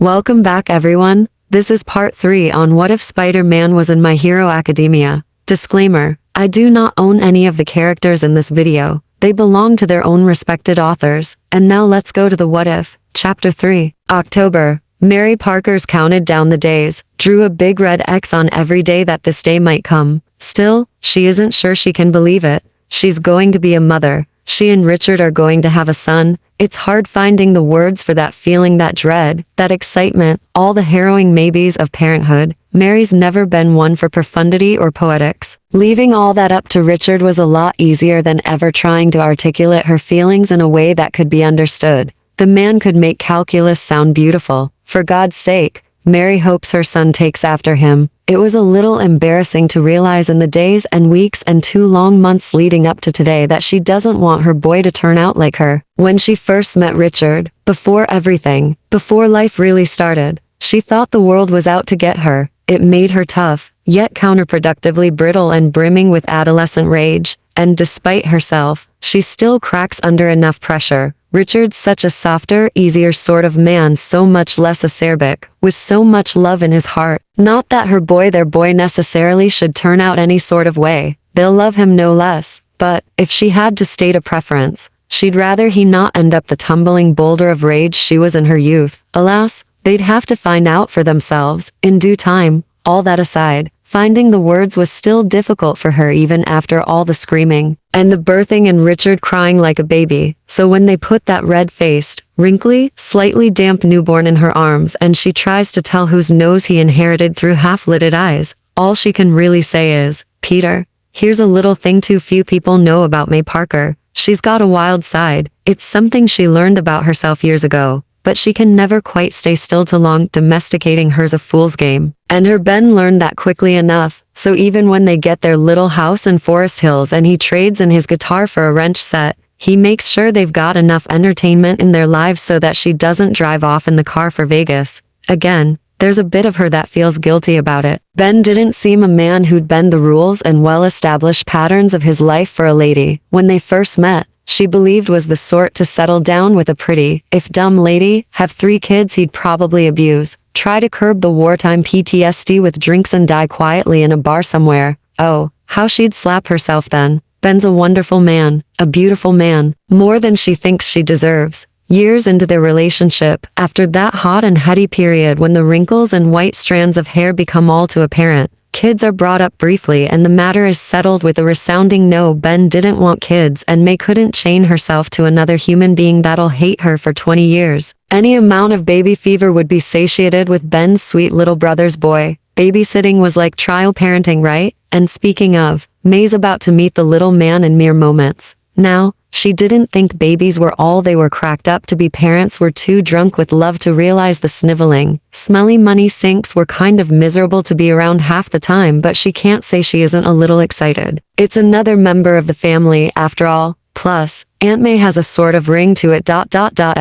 Welcome back everyone. This is part 3 on What If Spider-Man Was in My Hero Academia. Disclaimer, I do not own any of the characters in this video. They belong to their own respected authors. And now let's go to the What If. Chapter 3. October. Mary Parker's counted down the days, drew a big red X on every day that this day might come. Still, she isn't sure she can believe it. She's going to be a mother. She and Richard are going to have a son. It's hard finding the words for that feeling, that dread, that excitement, all the harrowing maybes of parenthood. Mary's never been one for profundity or poetics. Leaving all that up to Richard was a lot easier than ever trying to articulate her feelings in a way that could be understood. The man could make calculus sound beautiful. For God's sake, Mary hopes her son takes after him. It was a little embarrassing to realize in the days and weeks and 2 long months leading up to today that she doesn't want her boy to turn out like her. When she first met Richard, before everything, before life really started, she thought the world was out to get her. It made her tough, yet counterproductively brittle and brimming with adolescent rage. And despite herself, she still cracks under enough pressure. Richard's such a softer, easier sort of man, so much less acerbic, with so much love in his heart. Not that their boy necessarily should turn out any sort of way. They'll love him no less. But, if she had to state a preference, she'd rather he not end up the tumbling boulder of rage she was in her youth. Alas, they'd have to find out for themselves, in due time. All that aside, finding the words was still difficult for her even after all the screaming, and the birthing and Richard crying like a baby. So when they put that red-faced, wrinkly, slightly damp newborn in her arms and she tries to tell whose nose he inherited through half-lidded eyes, all she can really say is, "Peter, here's a little thing too few people know about May Parker. She's got a wild side. It's something she learned about herself years ago. But she can never quite stay still too long. Domesticating her's a fool's game. And her Ben learned that quickly enough, so even when they get their little house in Forest Hills and he trades in his guitar for a wrench set, he makes sure they've got enough entertainment in their lives so that she doesn't drive off in the car for Vegas. Again, there's a bit of her that feels guilty about it. Ben didn't seem a man who'd bend the rules and well-established patterns of his life for a lady. When they first met, she believed was the sort to settle down with a pretty, if dumb lady, have 3 kids he'd probably abuse, try to curb the wartime PTSD with drinks and die quietly in a bar somewhere. Oh, how she'd slap herself then. Ben's a wonderful man, a beautiful man, more than she thinks she deserves. Years into their relationship, after that hot and heady period when the wrinkles and white strands of hair become all too apparent, kids are brought up briefly and the matter is settled with a resounding no. Ben didn't want kids and May couldn't chain herself to another human being that'll hate her for 20 years. Any amount of baby fever would be satiated with Ben's sweet little brother's boy. Babysitting was like trial parenting, right? And speaking of, May's about to meet the little man in mere moments. Now, she didn't think babies were all they were cracked up to be. Parents were too drunk with love to realize the sniveling, smelly money sinks were kind of miserable to be around half the time, but she can't say she isn't a little excited. It's another member of the family, after all. Plus, Aunt May has a sort of ring to it.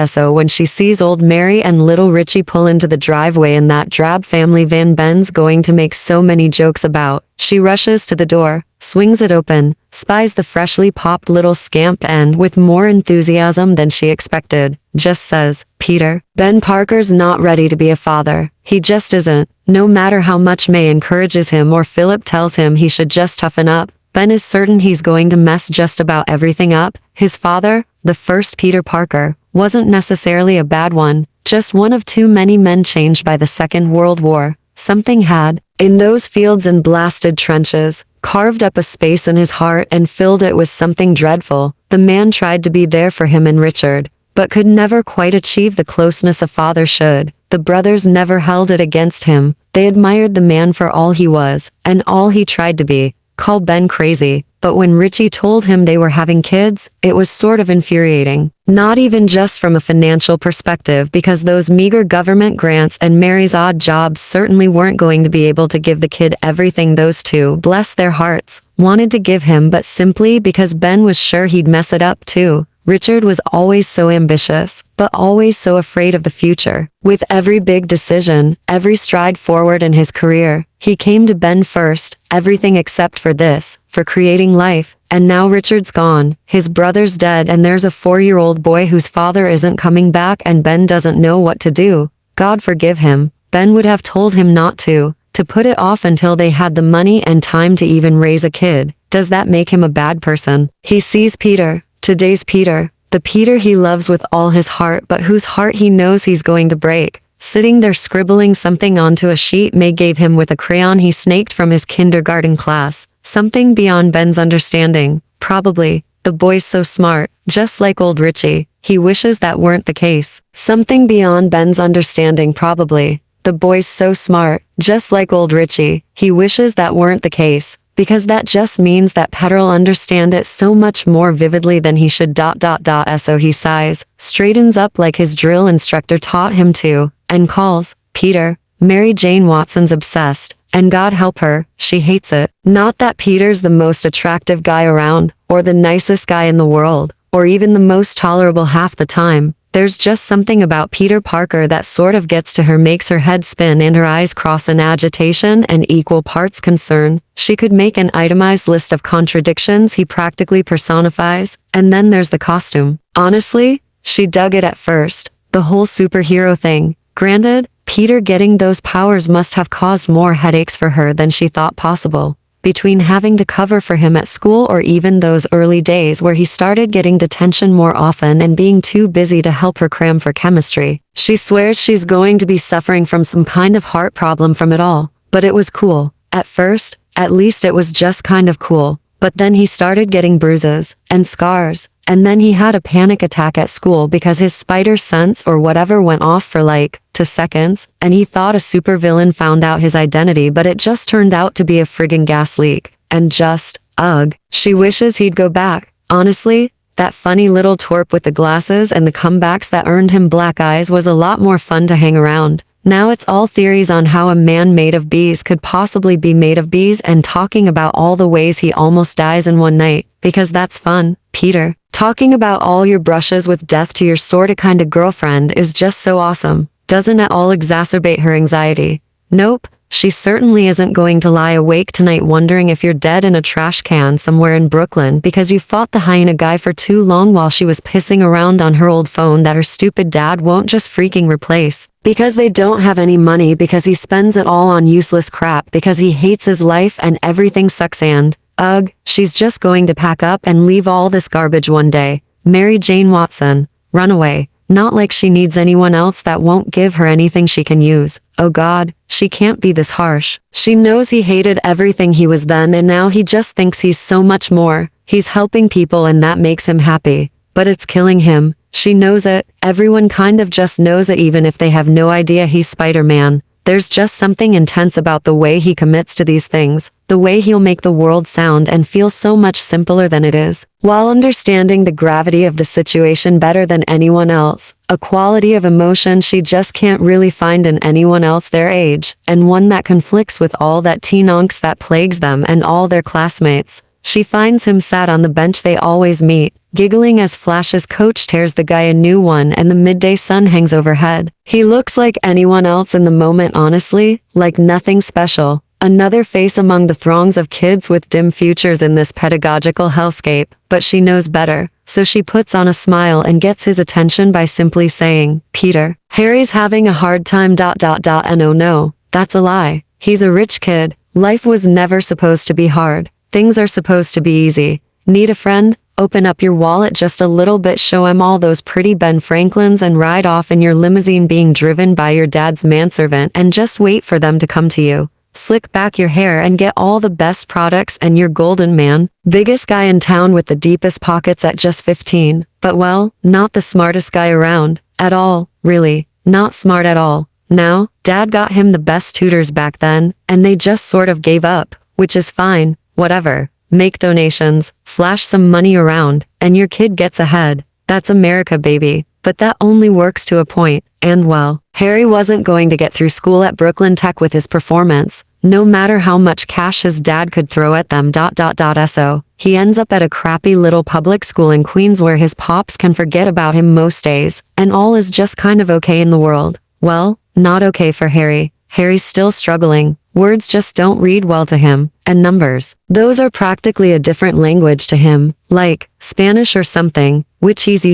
So when she sees old Mary and little Richie pull into the driveway in that drab family van Ben's going to make so many jokes about, she rushes to the door, swings it open, spies the freshly popped little scamp and, with more enthusiasm than she expected, just says, "Peter, Ben Parker's not ready to be a father. He just isn't. No matter how much May encourages him or Philip tells him he should just toughen up, Ben is certain he's going to mess just about everything up." His father, the first Peter Parker, wasn't necessarily a bad one, just one of too many men changed by the Second World War. Something had, in those fields and blasted trenches, carved up a space in his heart and filled it with something dreadful. The man tried to be there for him and Richard, but could never quite achieve the closeness a father should. The brothers never held it against him. They admired the man for all he was, and all he tried to be. Call Ben crazy, but when Richie told him they were having kids, it was sort of infuriating. Not even just from a financial perspective, because those meager government grants and Mary's odd jobs certainly weren't going to be able to give the kid everything those two, bless their hearts, wanted to give him, but simply because Ben was sure he'd mess it up too. Richard was always so ambitious, but always so afraid of the future. With every big decision, every stride forward in his career, he came to Ben first, everything except for this, for creating life. And now Richard's gone, his brother's dead, and there's a 4-year-old boy whose father isn't coming back, and Ben doesn't know what to do. God forgive him, Ben would have told him not to put it off until they had the money and time to even raise a kid. Does that make him a bad person? He sees Peter, today's Peter, the Peter he loves with all his heart but whose heart he knows he's going to break, sitting there scribbling something onto a sheet May gave him with a crayon he snaked from his kindergarten class. Something beyond Ben's understanding, probably. The boy's so smart, just like old Richie. He wishes that weren't the case. Something beyond Ben's understanding, probably. The boy's so smart, just like old Richie. He wishes that weren't the case, because that just means that Peter'll understand it so much more vividly than he should. So he sighs, straightens up like his drill instructor taught him to, and calls, Peter. Mary Jane Watson's obsessed, and God help her, she hates it. Not that Peter's the most attractive guy around, or the nicest guy in the world, or even the most tolerable half the time. There's just something about Peter Parker that sort of gets to her, makes her head spin and her eyes cross in agitation and equal parts concern. She could make an itemized list of contradictions he practically personifies. And then there's the costume. Honestly, she dug it at first, the whole superhero thing. Granted, Peter getting those powers must have caused more headaches for her than she thought possible. Between having to cover for him at school or even those early days where he started getting detention more often and being too busy to help her cram for chemistry. She swears she's going to be suffering from some kind of heart problem from it all. But it was cool. At first, at least it was just kind of cool. But then he started getting bruises and scars. And then he had a panic attack at school because his spider sense or whatever went off for like 2 seconds, and he thought a supervillain found out his identity, but it just turned out to be a friggin' gas leak. And just, ugh. She wishes he'd go back. Honestly, that funny little twerp with the glasses and the comebacks that earned him black eyes was a lot more fun to hang around. Now it's all theories on how a man made of bees could possibly be made of bees and talking about all the ways he almost dies in one night, because that's fun, Peter. Talking about all your brushes with death to your sorta kinda girlfriend is just so awesome. Doesn't at all exacerbate her anxiety. Nope, she certainly isn't going to lie awake tonight wondering if you're dead in a trash can somewhere in Brooklyn because you fought the hyena guy for too long while she was pissing around on her old phone that her stupid dad won't just freaking replace. Because they don't have any money, because he spends it all on useless crap, because he hates his life and everything sucks. And ugh, she's just going to pack up and leave all this garbage one day. Mary Jane Watson, run away. Not like she needs anyone else that won't give her anything she can use. Oh God, she can't be this harsh. She knows he hated everything he was then and now he just thinks he's so much more. He's helping people and that makes him happy. But it's killing him. She knows it. Everyone kind of just knows it even if they have no idea he's Spider-Man. There's just something intense about the way he commits to these things, the way he'll make the world sound and feel so much simpler than it is, while understanding the gravity of the situation better than anyone else, a quality of emotion she just can't really find in anyone else their age, and one that conflicts with all that teen angst that plagues them and all their classmates. She finds him sat on the bench they always meet, giggling as Flash's coach tears the guy a new one and the midday sun hangs overhead. He looks like anyone else in the moment, honestly, like nothing special. Another face among the throngs of kids with dim futures in this pedagogical hellscape, but she knows better, so she puts on a smile and gets his attention by simply saying, Peter, Harry's having a hard time. And oh no, that's a lie. He's a rich kid. Life was never supposed to be hard. Things are supposed to be easy. Need a friend? Open up your wallet just a little bit, show him all those pretty Ben Franklins and ride off in your limousine being driven by your dad's manservant and just wait for them to come to you. Slick back your hair and get all the best products and you're golden, man. Biggest guy in town with the deepest pockets at just 15. But well, not the smartest guy around. At all, really. Not smart at all. Now, Dad got him the best tutors back then, and they just sort of gave up, which is fine. Whatever. Make donations, flash some money around, and your kid gets ahead. That's America, baby. But that only works to a point, and well, Harry wasn't going to get through school at Brooklyn Tech with his performance, no matter how much cash his dad could throw at them. So, he ends up at a crappy little public school in Queens where his pops can forget about him most days, and all is just kind of okay in the world. Well, not okay for Harry. Harry's still struggling. Words just don't read well to him, and numbers. Those are practically a different language to him, like Spanish or something, which he's,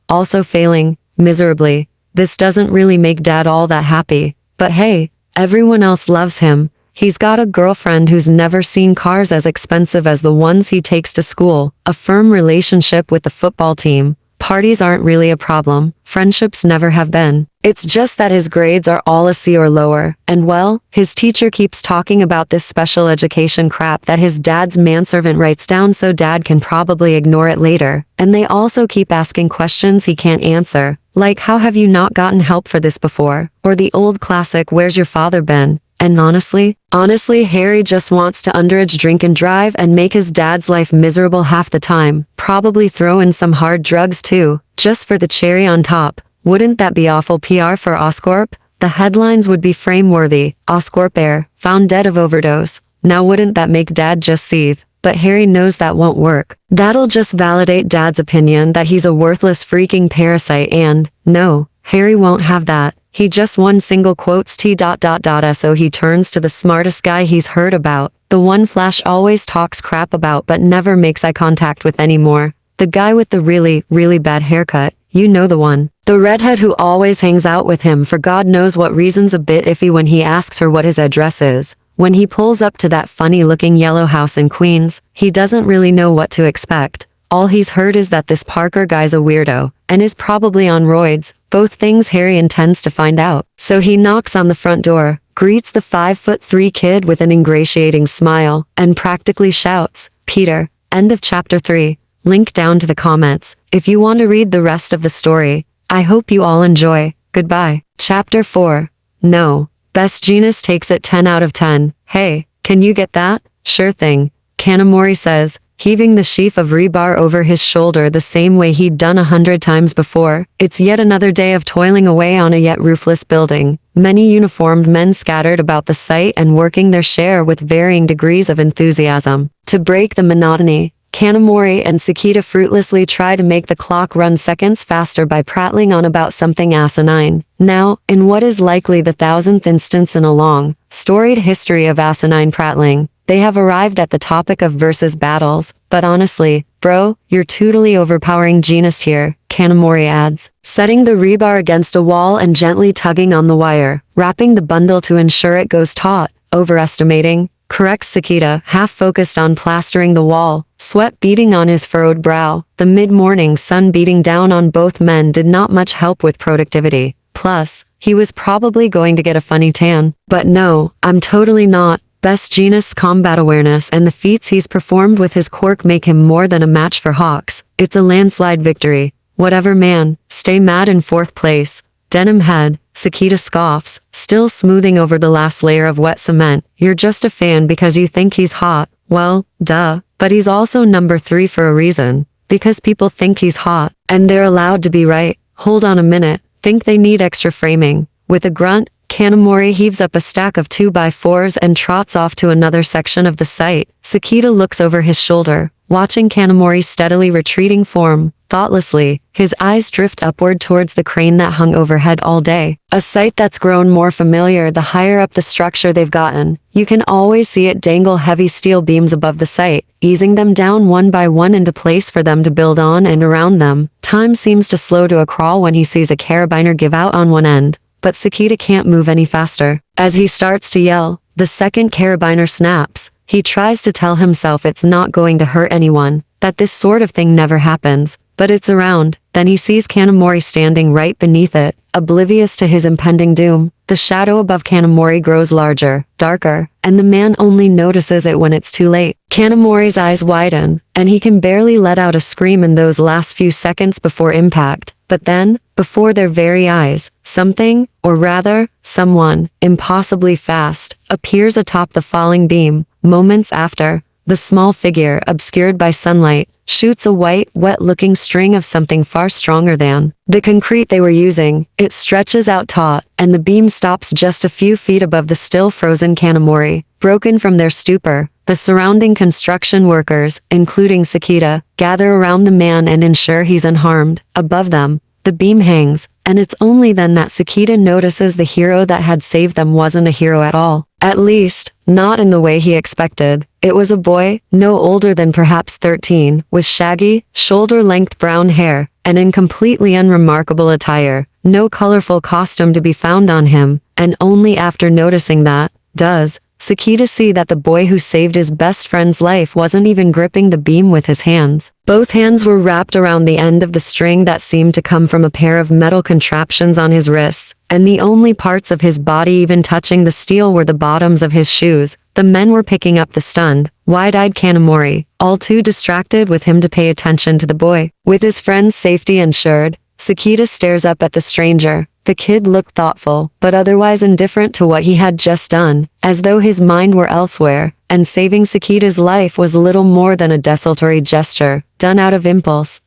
also failing miserably. This doesn't really make Dad all that happy. But hey, everyone else loves him. He's got a girlfriend who's never seen cars as expensive as the ones he takes to school, a firm relationship with the football team. Parties aren't really a problem. Friendships never have been. It's just that his grades are all a C or lower, and well, his teacher keeps talking about this special education crap that his dad's manservant writes down so Dad can probably ignore it later, and they also keep asking questions he can't answer, like how have you not gotten help for this before, or the old classic where's your father been? And honestly, Harry just wants to underage drink and drive and make his dad's life miserable half the time, probably throw in some hard drugs too, just for the cherry on top. Wouldn't that be awful PR for Oscorp? The headlines would be frame-worthy, Oscorp heir, found dead of overdose. Now wouldn't that make Dad just seethe? But Harry knows that won't work. That'll just validate Dad's opinion that he's a worthless freaking parasite and, no, Harry won't have that. He just one single quotes so he turns to the smartest guy he's heard about, the one Flash always talks crap about but never makes eye contact with anymore. The guy with the really, really bad haircut, you know the one. The redhead who always hangs out with him for God knows what reasons, a bit iffy when he asks her what his address is. When he pulls up to that funny-looking yellow house in Queens, he doesn't really know what to expect. All he's heard is that this Parker guy's a weirdo, and is probably on roids, both things Harry intends to find out. So he knocks on the front door, greets the 5'3" kid with an ingratiating smile, and practically shouts, "Peter." End of chapter 3. Link down to the comments, if you want to read the rest of the story. I hope you all enjoy. Goodbye. Chapter 4. No. Best Jeanist takes it 10 out of 10. Hey, can you get that? Sure thing. Kanamori says, heaving the sheaf of rebar over his shoulder the same way he'd done 100 times before. It's yet another day of toiling away on a yet roofless building. Many uniformed men scattered about the site and working their share with varying degrees of enthusiasm. To break the monotony, Kanamori and Sakita fruitlessly try to make the clock run seconds faster by prattling on about something asinine. Now, in what is likely the 1000th instance in a long, storied history of asinine prattling, they have arrived at the topic of versus battles. But honestly, bro, you're totally overpowering Genus here, Kanamori adds, setting the rebar against a wall and gently tugging on the wire, wrapping the bundle to ensure it goes taut. Overestimating, corrects Sakita, half focused on plastering the wall, sweat beading on his furrowed brow. The mid-morning sun beating down on both men did not much help with productivity. Plus, he was probably going to get a funny tan. But no, I'm totally not. Best Genus combat awareness and the feats he's performed with his quirk make him more than a match for Hawks. It's a landslide victory. Whatever man, stay mad in 4th place. Denim head, Sakita scoffs, still smoothing over the last layer of wet cement. You're just a fan because you think he's hot. Well, duh, but he's also number 3 for a reason. Because people think he's hot, and they're allowed to be right. Hold on a minute, think they need extra framing. With a grunt, Kanamori heaves up a stack of 2x4s and trots off to another section of the site. Sakita looks over his shoulder, watching Kanamori's steadily retreating form. Thoughtlessly, his eyes drift upward towards the crane that hung overhead all day. A sight that's grown more familiar the higher up the structure they've gotten. You can always see it dangle heavy steel beams above the site, easing them down one by one into place for them to build on and around them. Time seems to slow to a crawl when he sees a carabiner give out on one end. But Sakita can't move any faster. As he starts to yell, the second carabiner snaps. He tries to tell himself it's not going to hurt anyone, that this sort of thing never happens. But it's around. Then he sees Kanamori standing right beneath it, oblivious to his impending doom. The shadow above Kanamori grows larger, darker, and the man only notices it when it's too late. Kanamori's eyes widen, and he can barely let out a scream in those last few seconds before impact. But then, before their very eyes, something, or rather, someone, impossibly fast, appears atop the falling beam. Moments after, the small figure, obscured by sunlight, shoots a white, wet-looking string of something far stronger than the concrete they were using. It stretches out taut, and the beam stops just a few feet above the still frozen Kanamori. Broken from their stupor, the surrounding construction workers, including Sakita, gather around the man and ensure he's unharmed. Above them, the beam hangs, and it's only then that Sakita notices the hero that had saved them wasn't a hero at all. At least, not in the way he expected. It was a boy, no older than perhaps 13, with shaggy, shoulder-length brown hair, and in completely unremarkable attire. no colorful costume to be found on him, and only after noticing that, does Sakita see that the boy who saved his best friend's life wasn't even gripping the beam with his hands. Both hands were wrapped around the end of the string that seemed to come from a pair of metal contraptions on his wrists, and the only parts of his body even touching the steel were the bottoms of his shoes. The men were picking up the stunned, wide-eyed Kanamori, all too distracted with him to pay attention to the boy. With his friend's safety ensured, Sakita stares up at the stranger. The kid looked thoughtful, but otherwise indifferent to what he had just done, as though his mind were elsewhere, and saving Sakita's life was little more than a desultory gesture, done out of impulse.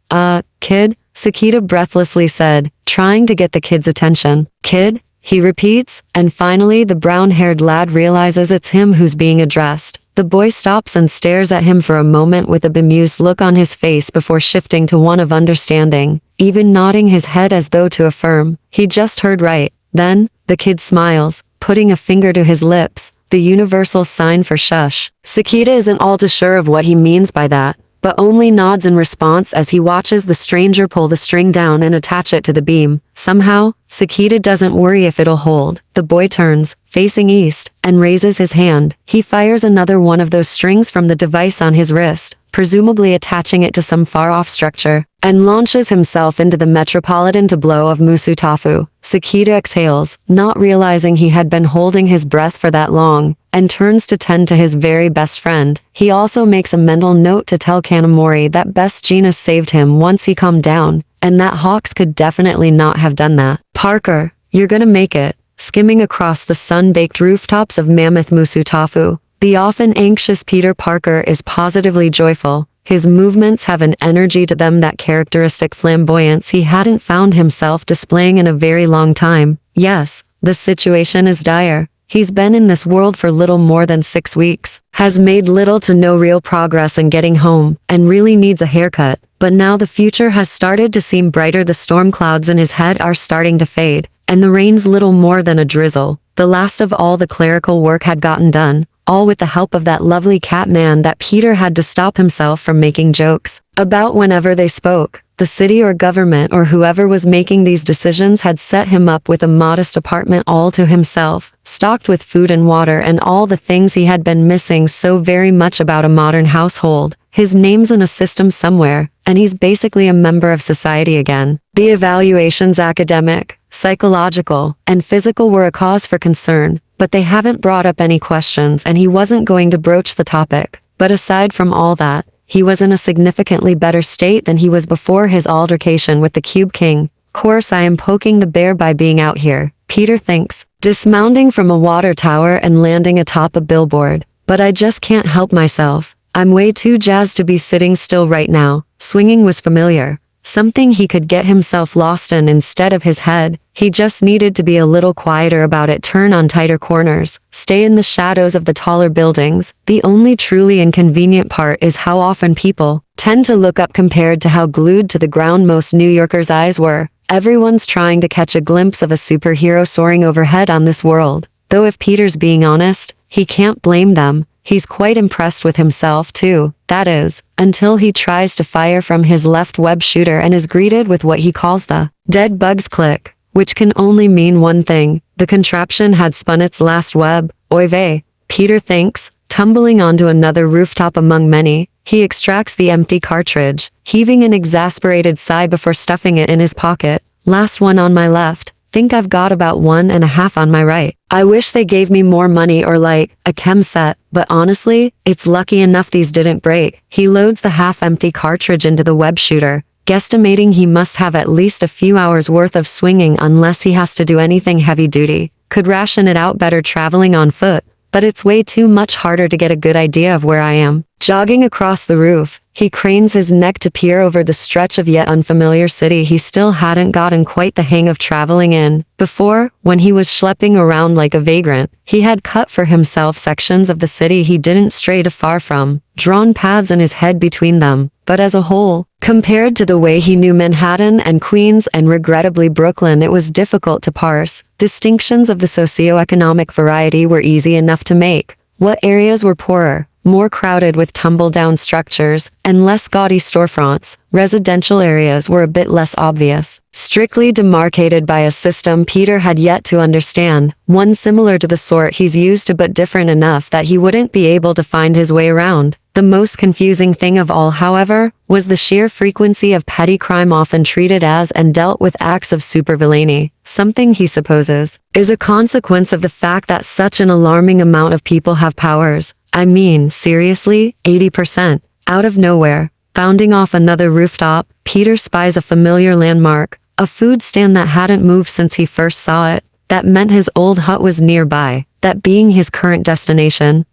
Kid? Sakita breathlessly said, trying to get the kid's attention. Kid? He repeats, and finally the brown-haired lad realizes it's him who's being addressed. The boy stops and stares at him for a moment with a bemused look on his face before shifting to one of understanding, even nodding his head as though to affirm, he just heard right. Then, the kid smiles, putting a finger to his lips, the universal sign for shush. Sakita isn't all too sure of what he means by that, but only nods in response as he watches the stranger pull the string down and attach it to the beam. Somehow, Sakita doesn't worry if it'll hold. The boy turns, facing east, and raises his hand. He fires another one of those strings from the device on his wrist, presumably attaching it to some far-off structure, and launches himself into the metropolitan tableau of Musutafu. Sakita exhales, not realizing he had been holding his breath for that long, and turns to tend to his very best friend. He also makes a mental note to tell Kanamori that Best Jeanist saved him once he calmed down, and that Hawks could definitely not have done that. Parker, you're gonna make it. Skimming across the sun-baked rooftops of Mammoth Musutafu, the often anxious Peter Parker is positively joyful. His movements have an energy to them, that characteristic flamboyance he hadn't found himself displaying in a very long time. Yes, the situation is dire. He's been in this world for little more than 6 weeks, has made little to no real progress in getting home, and really needs a haircut. But now the future has started to seem brighter. The storm clouds in his head are starting to fade, and the rain's little more than a drizzle. The last of all the clerical work had gotten done, all with the help of that lovely cat man that Peter had to stop himself from making jokes about whenever they spoke. The city or government or whoever was making these decisions had set him up with a modest apartment all to himself, stocked with food and water and all the things he had been missing so very much about a modern household. His name's in a system somewhere, and he's basically a member of society again. The evaluations, academic, psychological, and physical, were a cause for concern, but they haven't brought up any questions, and he wasn't going to broach the topic. But aside from all that, he was in a significantly better state than he was before his altercation with the Cube King. Course I am poking the bear by being out here, Peter thinks, dismounting from a water tower and landing atop a billboard. But I just can't help myself. I'm way too jazzed to be sitting still right now. Swinging was familiar. Something he could get himself lost in instead of his head. He just needed to be a little quieter about it, turn on tighter corners, stay in the shadows of the taller buildings. The only truly inconvenient part is how often people tend to look up compared to how glued to the ground most New Yorkers' eyes were. Everyone's trying to catch a glimpse of a superhero soaring overhead on this world. Though if Peter's being honest, he can't blame them. He's quite impressed with himself too, that is, until he tries to fire from his left web shooter and is greeted with what he calls the dead bugs click, which can only mean one thing: the contraption had spun its last web. Oy vey, Peter thinks, tumbling onto another rooftop among many. He extracts the empty cartridge, heaving an exasperated sigh before stuffing it in his pocket. Last one on my left. Think I've got about 1.5 on my right. I wish they gave me more money or like a chem set, but honestly, it's lucky enough these didn't break. He loads the half-empty cartridge into the web shooter, guesstimating he must have at least a few hours worth of swinging unless he has to do anything heavy duty. Could ration it out better traveling on foot, but it's way too much harder to get a good idea of where I am. Jogging across the roof, he cranes his neck to peer over the stretch of yet unfamiliar city he still hadn't gotten quite the hang of traveling in. Before, when he was schlepping around like a vagrant, he had cut for himself sections of the city he didn't stray too far from, drawn paths in his head between them. But as a whole, compared to the way he knew Manhattan and Queens and regrettably Brooklyn, it was difficult to parse. Distinctions of the socioeconomic variety were easy enough to make. What areas were poorer? more crowded with tumble-down structures and less gaudy storefronts. Residential areas were a bit less obvious, strictly demarcated by a system Peter had yet to understand, one similar to the sort he's used to but different enough that he wouldn't be able to find his way around. The most confusing thing of all, however, was the sheer frequency of petty crime often treated as and dealt with acts of supervillainy, something he supposes is a consequence of the fact that such an alarming amount of people have powers. I mean, seriously, 80%. Out of nowhere, bounding off another rooftop, Peter spies a familiar landmark, a food stand that hadn't moved since he first saw it. That meant his old hut was nearby, that being his current destination.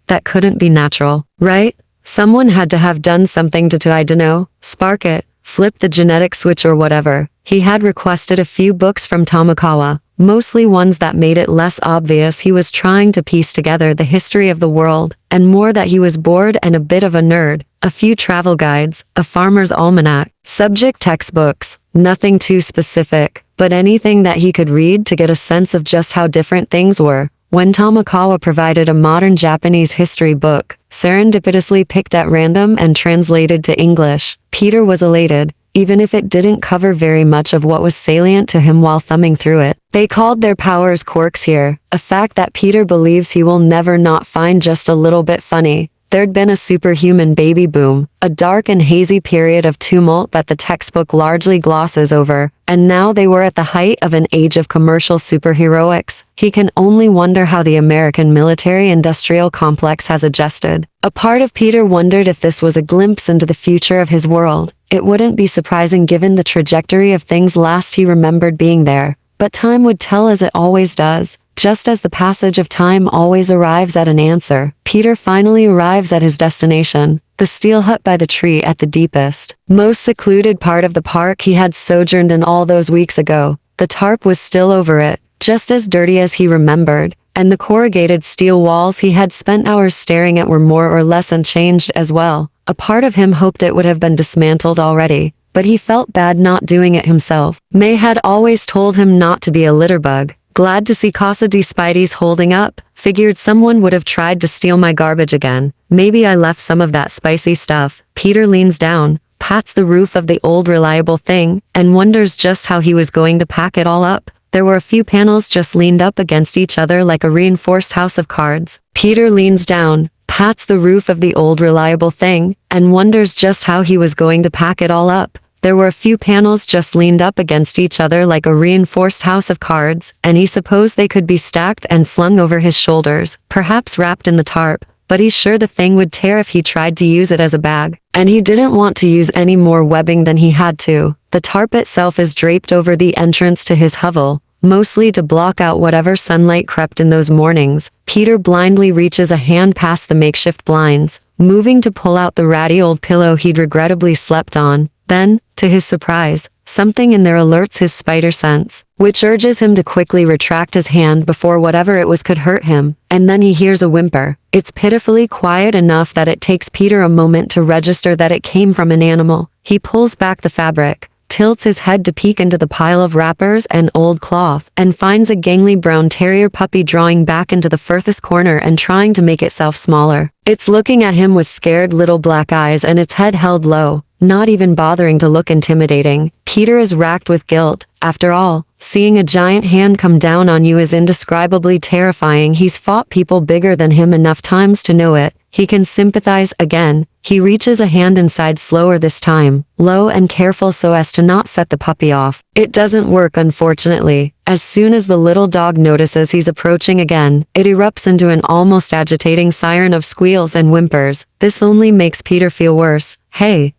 That couldn't be natural, right? Someone had to have done something to I dunno, spark it, flip the genetic switch or whatever. He had requested a few books from Tamakawa, mostly ones that made it less obvious he was trying to piece together the history of the world, and more that he was bored and a bit of a nerd, a few travel guides, a farmer's almanac, subject textbooks, nothing too specific, but anything that he could read to get a sense of just how different things were. When Tamakawa provided a modern Japanese history book, serendipitously picked at random and translated to English, Peter was elated, even if it didn't cover very much of what was salient to him while thumbing through it. They called their powers quirks here, a fact that Peter believes he will never not find just a little bit funny. There'd been a superhuman baby boom, a dark and hazy period of tumult that the textbook largely glosses over, and now they were at the height of an age of commercial superheroics. He can only wonder how the American military-industrial complex has adjusted. A part of Peter wondered if this was a glimpse into the future of his world. It wouldn't be surprising given the trajectory of things last he remembered being there, but time would tell as it always does. Just as the passage of time always arrives at an answer, Peter finally arrives at his destination, the steel hut by the tree at the deepest, most secluded part of the park he had sojourned in all those weeks ago. The tarp was still over it, just as dirty as he remembered, and the corrugated steel walls he had spent hours staring at were more or less unchanged as well. A part of him hoped it would have been dismantled already, but he felt bad not doing it himself. May had always told him not to be a litterbug. Glad to see Casa de Spidey's holding up. Figured someone would have tried to steal my garbage again. Maybe I left some of that spicy stuff. Peter leans down, pats the roof of the old reliable thing, and wonders just how he was going to pack it all up. There were a few panels just leaned up against each other like a reinforced house of cards. Peter leans down, pats the roof of the old reliable thing, and wonders just how he was going to pack it all up. There were a few panels just leaned up against each other like a reinforced house of cards, and he supposed they could be stacked and slung over his shoulders, perhaps wrapped in the tarp, but he's sure the thing would tear if he tried to use it as a bag. And he didn't want to use any more webbing than he had to. The tarp itself is draped over the entrance to his hovel, mostly to block out whatever sunlight crept in those mornings. Peter blindly reaches a hand past the makeshift blinds, moving to pull out the ratty old pillow he'd regrettably slept on. Then, to his surprise, something in there alerts his spider sense, which urges him to quickly retract his hand before whatever it was could hurt him, and then he hears a whimper. It's pitifully quiet enough that it takes Peter a moment to register that it came from an animal. He pulls back the fabric, tilts his head to peek into the pile of wrappers and old cloth, and finds a gangly brown terrier puppy drawing back into the furthest corner and trying to make itself smaller. It's looking at him with scared little black eyes and its head held low, not even bothering to look intimidating. Peter is racked with guilt. After all, seeing a giant hand come down on you is indescribably terrifying. He's fought people bigger than him enough times to know it. He can sympathize again. He reaches a hand inside slower this time, low and careful so as to not set the puppy off. It doesn't work, unfortunately. As soon as the little dog notices he's approaching again, it erupts into an almost agitating siren of squeals and whimpers. This only makes Peter feel worse. Hey,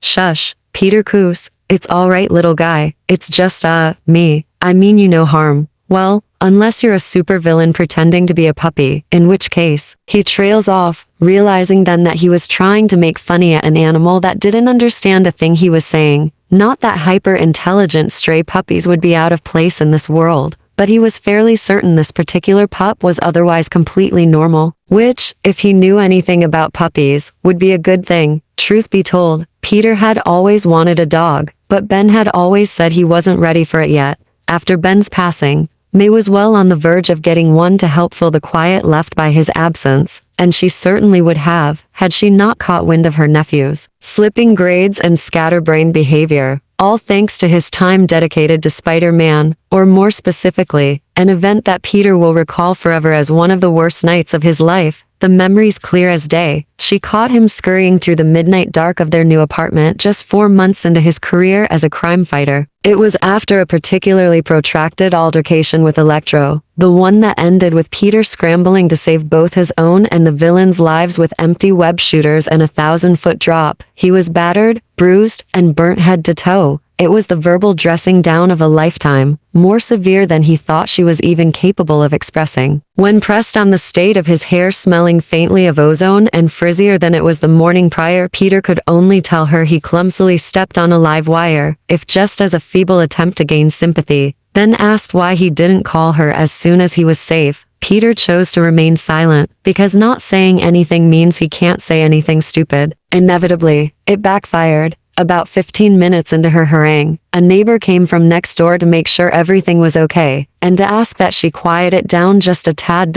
shush, Peter coos. It's all right, little guy. It's just, me. I mean you no harm. Well, unless you're a supervillain pretending to be a puppy, in which case, he trails off, realizing then that he was trying to make funny at an animal that didn't understand a thing he was saying. Not that hyper-intelligent stray puppies would be out of place in this world, but he was fairly certain this particular pup was otherwise completely normal, which, if he knew anything about puppies, would be a good thing. Truth be told, Peter had always wanted a dog, but Ben had always said he wasn't ready for it yet. After Ben's passing, May was well on the verge of getting one to help fill the quiet left by his absence, and she certainly would have, had she not caught wind of her nephew's slipping grades and scatterbrained behavior, all thanks to his time dedicated to Spider-Man, or more specifically, an event that Peter will recall forever as one of the worst nights of his life. The memories clear as day. She caught him scurrying through the midnight dark of their new apartment just 4 months into his career as a crime fighter. It was after a particularly protracted altercation with Electro, the one that ended with Peter scrambling to save both his own and the villains' lives with empty web shooters and a 1,000-foot drop. He was battered, bruised, and burnt head to toe. It was the verbal dressing down of a lifetime, more severe than he thought she was even capable of expressing. When pressed on the state of his hair smelling faintly of ozone and frizzier than it was the morning prior, Peter could only tell her he clumsily stepped on a live wire, if just as a feeble attempt to gain sympathy, then asked why he didn't call her as soon as he was safe. Peter chose to remain silent, because not saying anything means he can't say anything stupid. Inevitably, it backfired. About 15 minutes into her harangue, a neighbor came from next door to make sure everything was okay, and to ask that she quiet it down just a tad.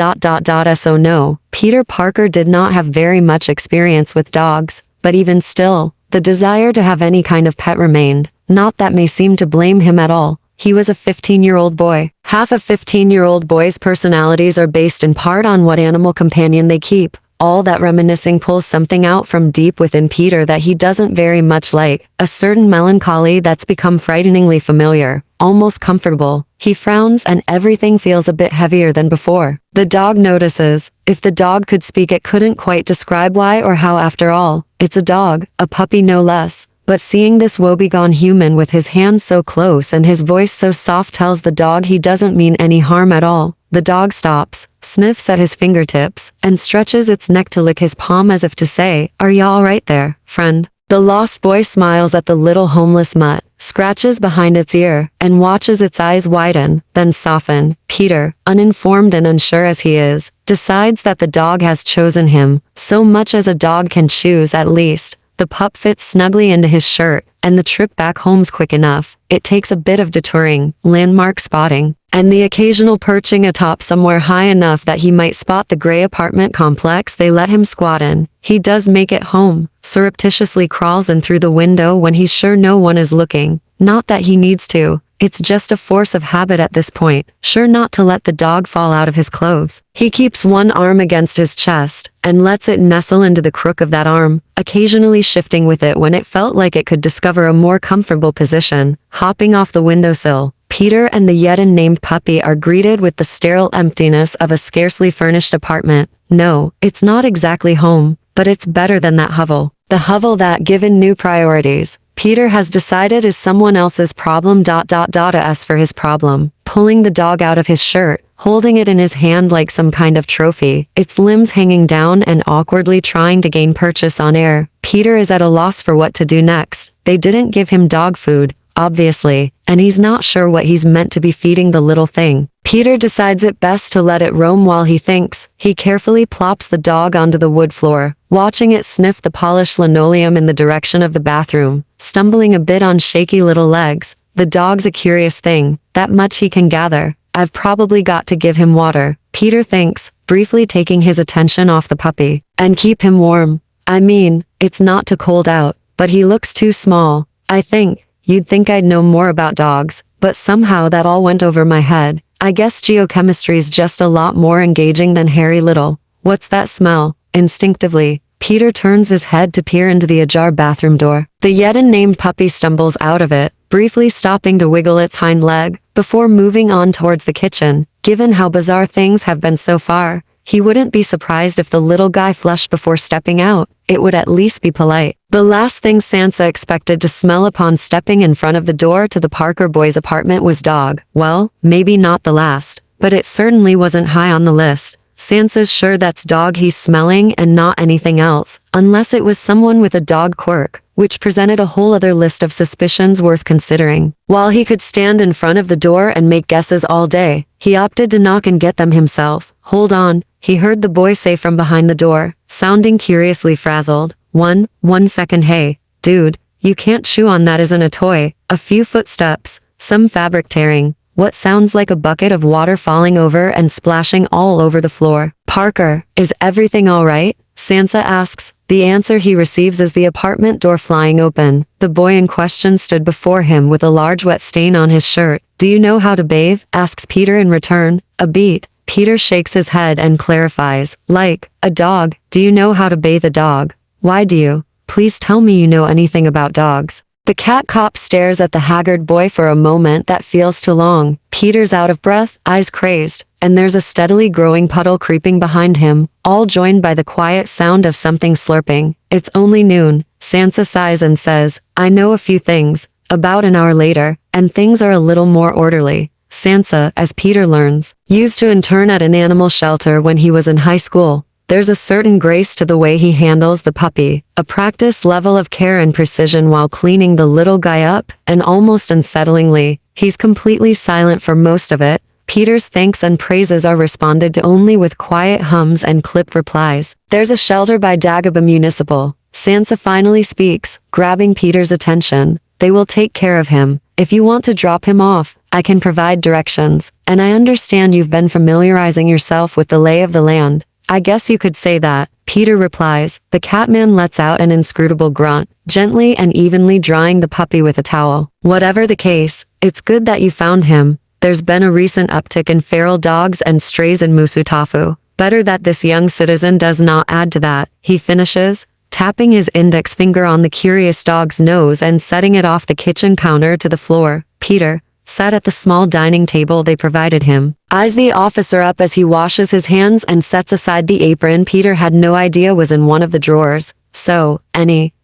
So no, Peter Parker did not have very much experience with dogs, but even still, the desire to have any kind of pet remained. Not that may seem to blame him at all. He was a 15-year-old boy. Half of 15-year-old boys' personalities are based in part on what animal companion they keep. All that reminiscing pulls something out from deep within Peter that he doesn't very much like, a certain melancholy that's become frighteningly familiar, almost comfortable. He frowns and everything feels a bit heavier than before. The dog notices. If the dog could speak, it couldn't quite describe why or how. After all, it's a dog, a puppy no less. But seeing this woebegone human with his hands so close and his voice so soft tells the dog he doesn't mean any harm at all. The dog stops, sniffs at his fingertips, and stretches its neck to lick his palm as if to say, "Are ya all right there, friend?" The lost boy smiles at the little homeless mutt, scratches behind its ear, and watches its eyes widen, then soften. Peter, uninformed and unsure as he is, decides that the dog has chosen him, so much as a dog can choose at least. The pup fits snugly into his shirt, and the trip back home's quick enough. It takes a bit of detouring, landmark spotting, and the occasional perching atop somewhere high enough that he might spot the gray apartment complex they let him squat in. He does make it home, surreptitiously crawls in through the window when he's sure no one is looking. Not that he needs to. It's just a force of habit at this point, sure not to let the dog fall out of his clothes. He keeps one arm against his chest, and lets it nestle into the crook of that arm, occasionally shifting with it when it felt like it could discover a more comfortable position. Hopping off the windowsill, Peter and the yet unnamed puppy are greeted with the sterile emptiness of a scarcely furnished apartment. No, it's not exactly home, but it's better than that hovel. The hovel that, given new priorities, Peter has decided is someone else's problem. As for his problem, pulling the dog out of his shirt, holding it in his hand like some kind of trophy, its limbs hanging down and awkwardly trying to gain purchase on air, Peter is at a loss for what to do next. They didn't give him dog food, obviously, and he's not sure what he's meant to be feeding the little thing. Peter decides it best to let it roam while he thinks. He carefully plops the dog onto the wood floor, watching it sniff the polished linoleum in the direction of the bathroom, stumbling a bit on shaky little legs. The dog's a curious thing, that much he can gather. I've probably got to give him water, Peter thinks, briefly taking his attention off the puppy, and keep him warm. I mean, it's not too cold out, but he looks too small. I think, you'd think I'd know more about dogs, but somehow that all went over my head. I guess geochemistry's just a lot more engaging than Harry Little. What's that smell? Instinctively, Peter turns his head to peer into the ajar bathroom door. The yet unnamed puppy stumbles out of it, briefly stopping to wiggle its hind leg, before moving on towards the kitchen. Given how bizarre things have been so far, he wouldn't be surprised if the little guy flushed before stepping out. It would at least be polite. The last thing Sansa expected to smell upon stepping in front of the door to the Parker boys' apartment was dog. Well, maybe not the last, but it certainly wasn't high on the list. Sansa's sure that's dog he's smelling and not anything else, unless it was someone with a dog quirk, which presented a whole other list of suspicions worth considering. While he could stand in front of the door and make guesses all day, he opted to knock and get them himself. Hold on, he heard the boy say from behind the door, sounding curiously frazzled. One second, hey, dude, you can't chew on that, isn't a toy. A few footsteps, some fabric tearing. what sounds like a bucket of water falling over and splashing all over the floor. Parker, is everything all right? Sansa asks. The answer he receives is the apartment door flying open. The boy in question stood before him with a large wet stain on his shirt. Do you know how to bathe? Asks Peter in return. A beat. Peter shakes his head and clarifies. Like a dog. Do you know how to bathe a dog? Why do you? Please tell me you know anything about dogs. The cat cop stares at the haggard boy for a moment that feels too long. Peter's out of breath, eyes crazed, and there's a steadily growing puddle creeping behind him, all joined by the quiet sound of something slurping. It's only noon. Sansa sighs and says, I know a few things. About an hour later, and things are a little more orderly. Sansa, as Peter learns, used to intern at an animal shelter when he was in high school. There's a certain grace to the way he handles the puppy, a practiced level of care and precision while cleaning the little guy up, and almost unsettlingly, he's completely silent for most of it. Peter's thanks and praises are responded to only with quiet hums and clipped replies. There's a shelter by Dagobah Municipal. Sansa finally speaks, grabbing Peter's attention. They will take care of him. If you want to drop him off, I can provide directions, and I understand you've been familiarizing yourself with the lay of the land. I guess you could say that, Peter replies. The catman lets out an inscrutable grunt, gently and evenly drying the puppy with a towel. Whatever the case, it's good that you found him. There's been a recent uptick in feral dogs and strays in Musutafu. Better that this young citizen does not add to that, he finishes, tapping his index finger on the curious dog's nose and setting it off the kitchen counter to the floor. Peter sat at the small dining table they provided him, eyes the officer up as he washes his hands and sets aside the apron Peter had no idea was in one of the drawers. So,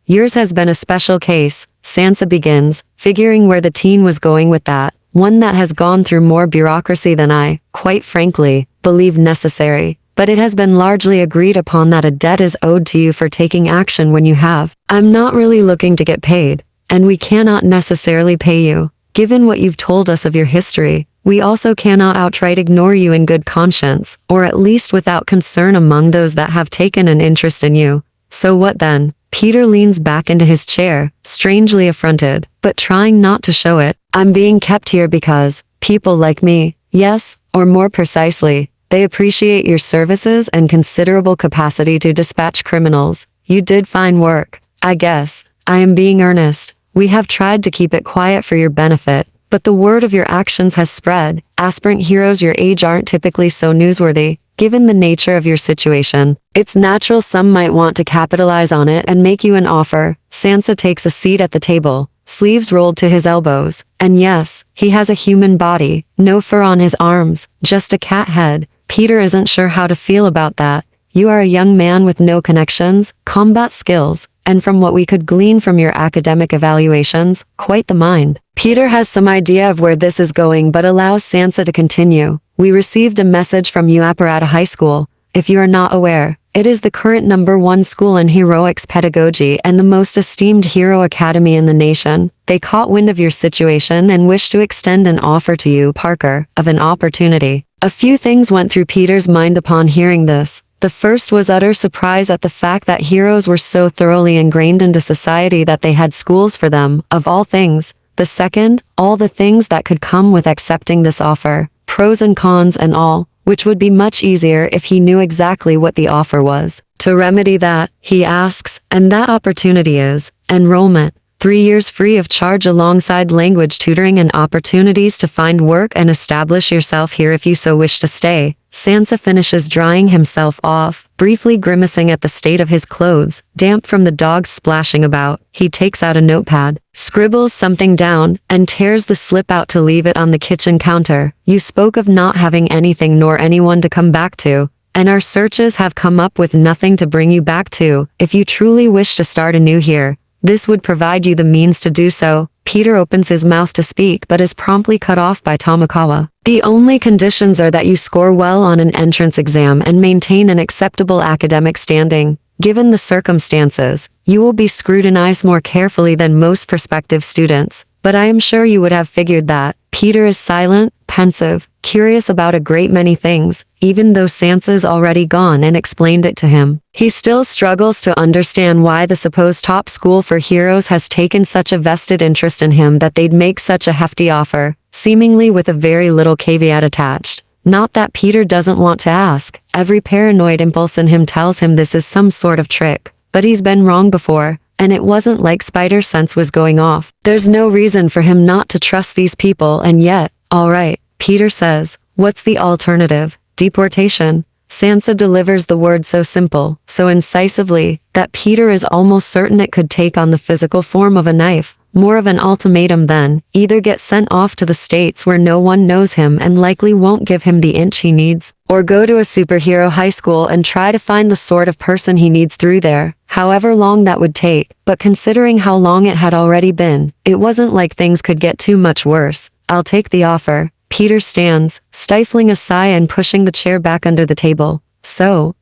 yours has been a special case, Sansa begins, figuring where the teen was going with that. One that has gone through more bureaucracy than I, quite frankly, believe necessary. But it has been largely agreed upon that a debt is owed to you for taking action when you have. I'm not really looking to get paid, and we cannot necessarily pay you. Given what you've told us of your history, we also cannot outright ignore you in good conscience, or at least without concern among those that have taken an interest in you. So what then? Peter leans back into his chair, strangely affronted, but trying not to show it. I'm being kept here because people like me, yes, or more precisely, they appreciate your services and considerable capacity to dispatch criminals. You did fine work, I guess. I am being earnest. We have tried to keep it quiet for your benefit, but the word of your actions has spread. Aspirant heroes your age aren't typically so newsworthy, given the nature of your situation. It's natural some might want to capitalize on it and make you an offer. Sansa takes a seat at the table, sleeves rolled to his elbows. And yes, he has a human body, no fur on his arms, just a cat head. Peter isn't sure how to feel about that. You are a young man with no connections, combat skills, and from what we could glean from your academic evaluations, quite the mind. Peter has some idea of where this is going but allows Sansa to continue. We received a message from Uaparata High School. If you are not aware, it is the current #1 school in heroics pedagogy and the most esteemed hero academy in the nation. They caught wind of your situation and wish to extend an offer to you, Parker, of an opportunity. A few things went through Peter's mind upon hearing this. The first was utter surprise at the fact that heroes were so thoroughly ingrained into society that they had schools for them, of all things. The second, all the things that could come with accepting this offer, pros and cons and all, which would be much easier if he knew exactly what the offer was. To remedy that, he asks, and that opportunity is enrollment. 3 years free of charge alongside language tutoring and opportunities to find work and establish yourself here if you so wish to stay. Sansa finishes drying himself off, briefly grimacing at the state of his clothes, damp from the dogs splashing about. He takes out a notepad, scribbles something down, and tears the slip out to leave it on the kitchen counter. You spoke of not having anything nor anyone to come back to, and our searches have come up with nothing to bring you back to. If you truly wish to start anew here, this would provide you the means to do so. Peter opens his mouth to speak but is promptly cut off by Tamakawa. The only conditions are that you score well on an entrance exam and maintain an acceptable academic standing. Given the circumstances, you will be scrutinized more carefully than most prospective students, but I am sure you would have figured that. Peter is silent, pensive, curious about a great many things, even though Sansa's already gone and explained it to him. He still struggles to understand why the supposed top school for heroes has taken such a vested interest in him that they'd make such a hefty offer, seemingly with a very little caveat attached. Not that Peter doesn't want to ask, every paranoid impulse in him tells him this is some sort of trick, but he's been wrong before, and it wasn't like Spider's sense was going off. There's no reason for him not to trust these people, and yet, alright, Peter says, what's the alternative? Deportation? Sansa delivers the word so simple, so incisively, that Peter is almost certain it could take on the physical form of a knife. More of an ultimatum then, either get sent off to the States where no one knows him and likely won't give him the inch he needs, or go to a superhero high school and try to find the sort of person he needs through there, however long that would take. But considering how long it had already been, it wasn't like things could get too much worse. I'll take the offer. Peter stands, stifling a sigh and pushing the chair back under the table. So,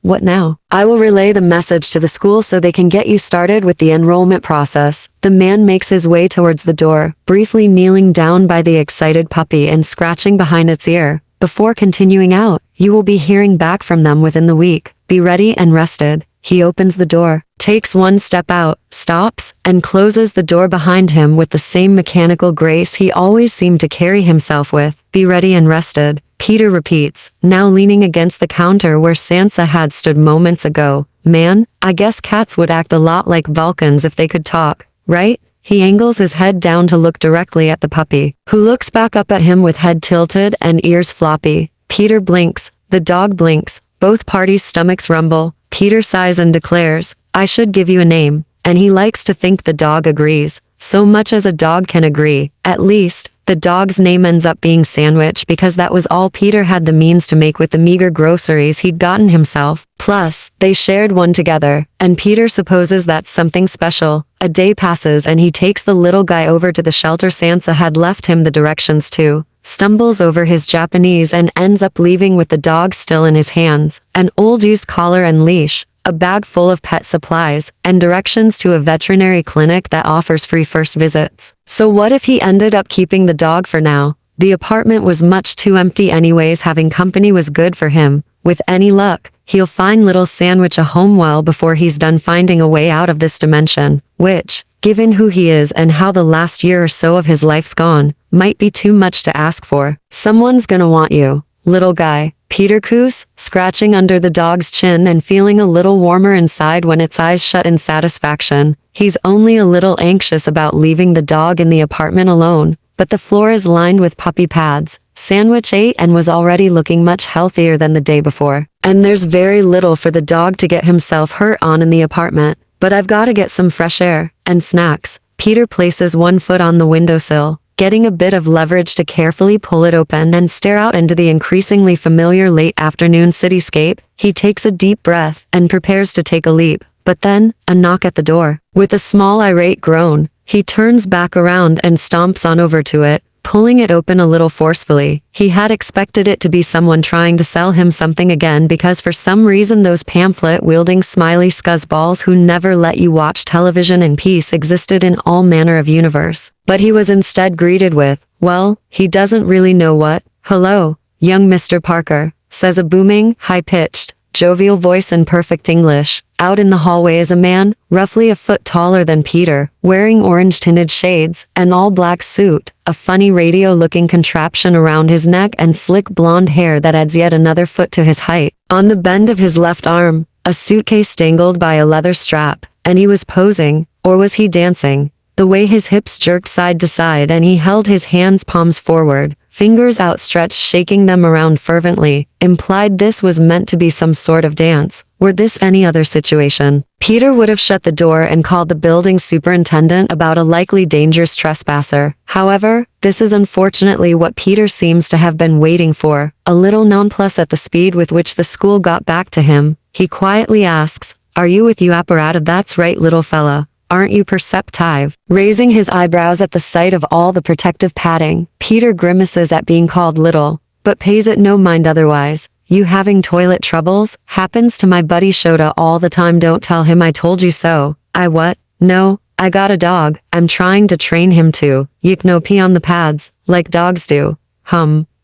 what now? I will relay the message to the school so they can get you started with the enrollment process. The man makes his way towards the door, briefly kneeling down by the excited puppy and scratching behind its ear. Before continuing out, you will be hearing back from them within the week. Be ready and rested. He opens the door, takes one step out, stops, and closes the door behind him with the same mechanical grace he always seemed to carry himself with. Be ready and rested. Peter repeats, now leaning against the counter where Sansa had stood moments ago. Man, I guess cats would act a lot like Vulcans if they could talk, right? He angles his head down to look directly at the puppy, who looks back up at him with head tilted and ears floppy. Peter blinks, the dog blinks, both parties' stomachs rumble. Peter sighs and declares, I should give you a name, and he likes to think the dog agrees, so much as a dog can agree. At least, the dog's name ends up being Sandwich because that was all Peter had the means to make with the meager groceries he'd gotten himself. Plus, they shared one together, and Peter supposes that's something special. A day passes and he takes the little guy over to the shelter Sansa had left him the directions to, stumbles over his Japanese and ends up leaving with the dog still in his hands, an old used collar and leash, a bag full of pet supplies, and directions to a veterinary clinic that offers free first visits. So what if he ended up keeping the dog for now? The apartment was much too empty anyways. Having company was good for him. With any luck, he'll find little Sandwich a home well before he's done finding a way out of this dimension, which, given who he is and how the last year or so of his life's gone, might be too much to ask for. Someone's gonna want you, little guy. Peter coos, scratching under the dog's chin and feeling a little warmer inside when its eyes shut in satisfaction. He's only a little anxious about leaving the dog in the apartment alone, but the floor is lined with puppy pads. Sandwich ate and was already looking much healthier than the day before. And there's very little for the dog to get himself hurt on in the apartment, but I've got to get some fresh air and snacks. Peter places one foot on the windowsill, getting a bit of leverage to carefully pull it open and stare out into the increasingly familiar late afternoon cityscape. He takes a deep breath and prepares to take a leap, but then, a knock at the door. With a small irate groan, he turns back around and stomps on over to it, pulling it open a little forcefully. He had expected it to be someone trying to sell him something again because for some reason those pamphlet-wielding smiley scuzzballs who never let you watch television in peace existed in all manner of universe. But he was instead greeted with, well, he doesn't really know what. Hello, young Mr. Parker, says a booming, high-pitched, jovial voice in perfect English. Out in the hallway is a man, roughly a foot taller than Peter, wearing orange-tinted shades, an all-black suit, a funny radio-looking contraption around his neck and slick blonde hair that adds yet another foot to his height. On the bend of his left arm, a suitcase dangled by a leather strap, and he was posing, or was he dancing? The way his hips jerked side to side and he held his hands palms forward, fingers outstretched shaking them around fervently, implied this was meant to be some sort of dance. Were this any other situation, Peter would have shut the door and called the building superintendent about a likely dangerous trespasser. However, this is unfortunately what Peter seems to have been waiting for. A little nonplussed at the speed with which the school got back to him, he quietly asks, "Are you with you, apparatus?" "That's right, little fella. Aren't you perceptive?" Raising his eyebrows at the sight of all the protective padding, Peter grimaces at being called little, but pays it no mind otherwise. "You having toilet troubles? Happens to my buddy Shota all the time. Don't tell him I told you so." "I what? No, I got a dog. I'm trying to train him to, pee on the pads, like dogs do."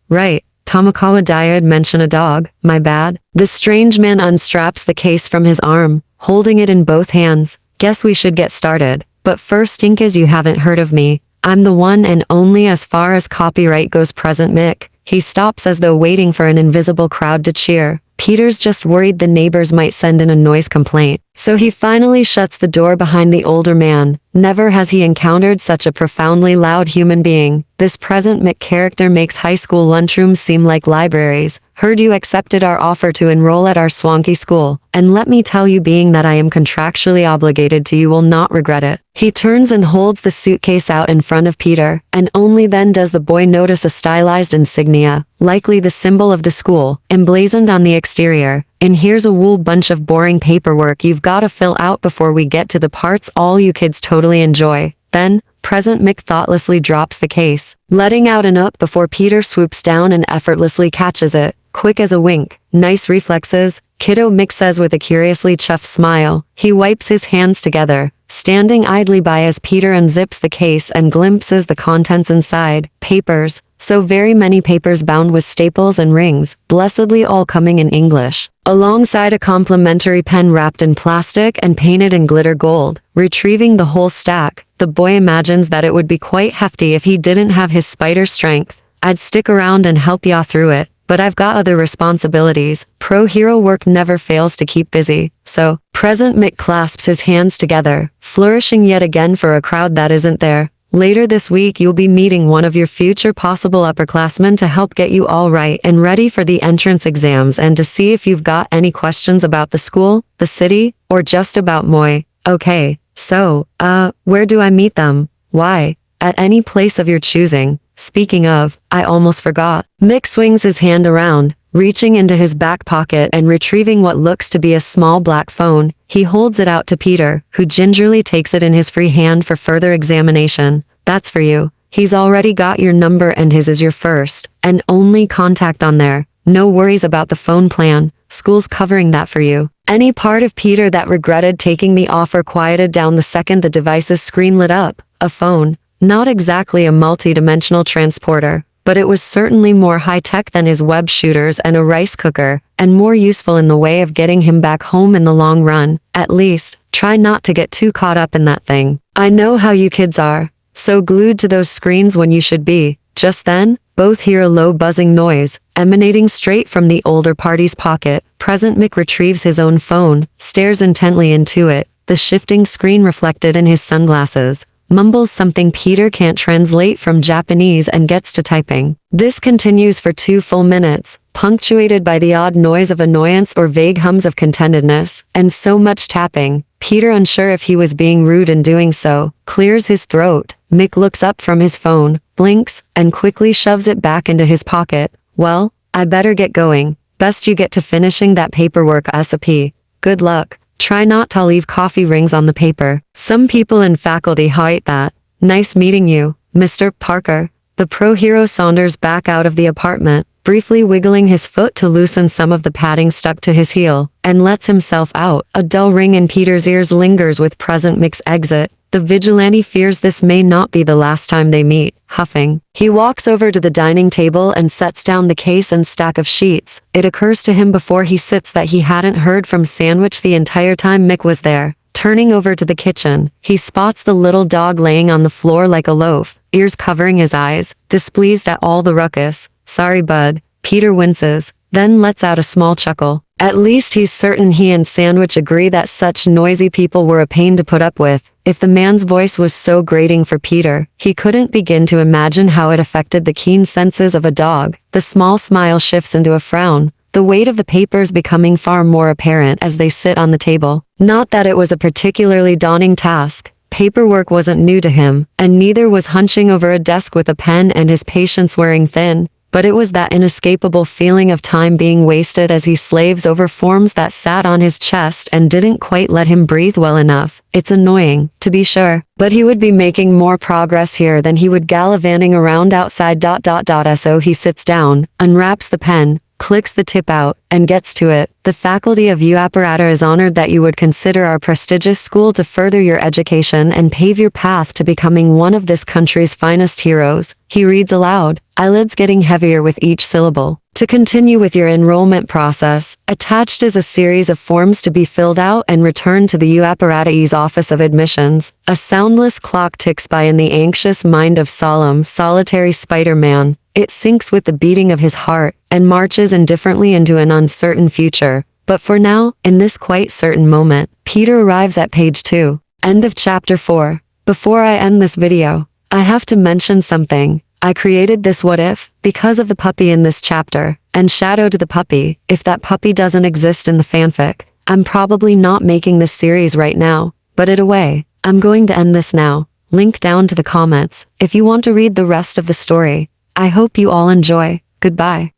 Right. Tamakawa Dyad mention a dog, my bad. The strange man unstraps the case from his arm, holding it in both hands. Guess we should get started. But first, Inkas, you haven't heard of me. I'm the one and only as far as copyright goes, Present Mick. He stops as though waiting for an invisible crowd to cheer. Peter's just worried the neighbors might send in a noise complaint. So he finally shuts the door behind the older man. Never has he encountered such a profoundly loud human being. This Present Mick character makes high school lunchrooms seem like libraries. Heard you accepted our offer to enroll at our swanky school, and let me tell you, being that I am contractually obligated to you, will not regret it. He turns and holds the suitcase out in front of Peter, and only then does the boy notice a stylized insignia, likely the symbol of the school, emblazoned on the exterior. And here's a whole bunch of boring paperwork you've got to fill out before we get to the parts all you kids totally enjoy. Then, Present Mick thoughtlessly drops the case, letting out an up before Peter swoops down and effortlessly catches it. Quick as a wink. Nice reflexes, Kiddo Mick says with a curiously chuffed smile. He wipes his hands together, standing idly by as Peter unzips the case and glimpses the contents inside. Papers. So very many papers bound with staples and rings, blessedly all coming in English. Alongside a complimentary pen wrapped in plastic and painted in glitter gold. Retrieving the whole stack, the boy imagines that it would be quite hefty if he didn't have his spider strength. I'd stick around and help ya through it, but I've got other responsibilities. Pro hero work never fails to keep busy. So, Present Mick clasps his hands together, flourishing yet again for a crowd that isn't there. Later this week you'll be meeting one of your future possible upperclassmen to help get you all right and ready for the entrance exams and to see if you've got any questions about the school, the city, or just about Moy. Okay, so, where do I meet them? Why? At any place of your choosing. Speaking of, I almost forgot. Mick swings his hand around, reaching into his back pocket and retrieving what looks to be a small black phone. He holds it out to Peter, who gingerly takes it in his free hand for further examination. That's for you. He's already got your number and his is your first and only contact on there. No worries about the phone plan. School's covering that for you. Any part of Peter that regretted taking the offer quieted down the second the device's screen lit up. A phone. Not exactly a multi-dimensional transporter, but it was certainly more high-tech than his web shooters and a rice cooker, and more useful in the way of getting him back home in the long run. At least, try not to get too caught up in that thing. I know how you kids are, so glued to those screens when you should be. Just then, both hear a low buzzing noise, emanating straight from the older party's pocket. Present Mick retrieves his own phone, stares intently into it, the shifting screen reflected in his sunglasses. Mumbles something Peter can't translate from Japanese and gets to typing. This continues for 2 full minutes, punctuated by the odd noise of annoyance or vague hums of contentedness, and so much tapping. Peter, unsure if he was being rude in doing so, clears his throat. Mick looks up from his phone, blinks, and quickly shoves it back into his pocket. Well, I better get going. Best you get to finishing that paperwork ASAP. Good luck. Try not to leave coffee rings on the paper. Some people in faculty hate that. Nice meeting you, Mr. Parker. The pro hero saunters back out of the apartment, briefly wiggling his foot to loosen some of the padding stuck to his heel, and lets himself out. A dull ring in Peter's ears lingers with Present Mick's exit. The vigilante fears this may not be the last time they meet, huffing. He walks over to the dining table and sets down the case and stack of sheets. It occurs to him before he sits that he hadn't heard from Sandwich the entire time Mick was there. Turning over to the kitchen, he spots the little dog laying on the floor like a loaf, ears covering his eyes, displeased at all the ruckus. Sorry, bud. Peter winces, then lets out a small chuckle. At least he's certain he and Sandwich agree that such noisy people were a pain to put up with. If the man's voice was so grating for Peter, he couldn't begin to imagine how it affected the keen senses of a dog. The small smile shifts into a frown, the weight of the papers becoming far more apparent as they sit on the table. Not that it was a particularly daunting task. Paperwork wasn't new to him, and neither was hunching over a desk with a pen and his patience wearing thin. But it was that inescapable feeling of time being wasted as he slaves over forms that sat on his chest and didn't quite let him breathe well enough. It's annoying, to be sure, but he would be making more progress here than he would gallivanting around outside. So he sits down, unwraps the pen, clicks the tip out, and gets to it. The faculty of U Apparatus is honored that you would consider our prestigious school to further your education and pave your path to becoming one of this country's finest heroes. He reads aloud, eyelids getting heavier with each syllable. To continue with your enrollment process, attached is a series of forms to be filled out and returned to the U Apparatus Office of Admissions. A soundless clock ticks by in the anxious mind of solemn, solitary Spider-Man. It syncs with the beating of his heart and marches indifferently into an uncertain future. But for now, in this quite certain moment, Peter arrives at page 2. End of chapter 4. Before I end this video, I have to mention something. I created this what if because of the puppy in this chapter, and shadowed the puppy. If that puppy doesn't exist in the fanfic, I'm probably not making this series right now, but in a way, I'm going to end this now. Link down to the comments if you want to read the rest of the story. I hope you all enjoy. Goodbye.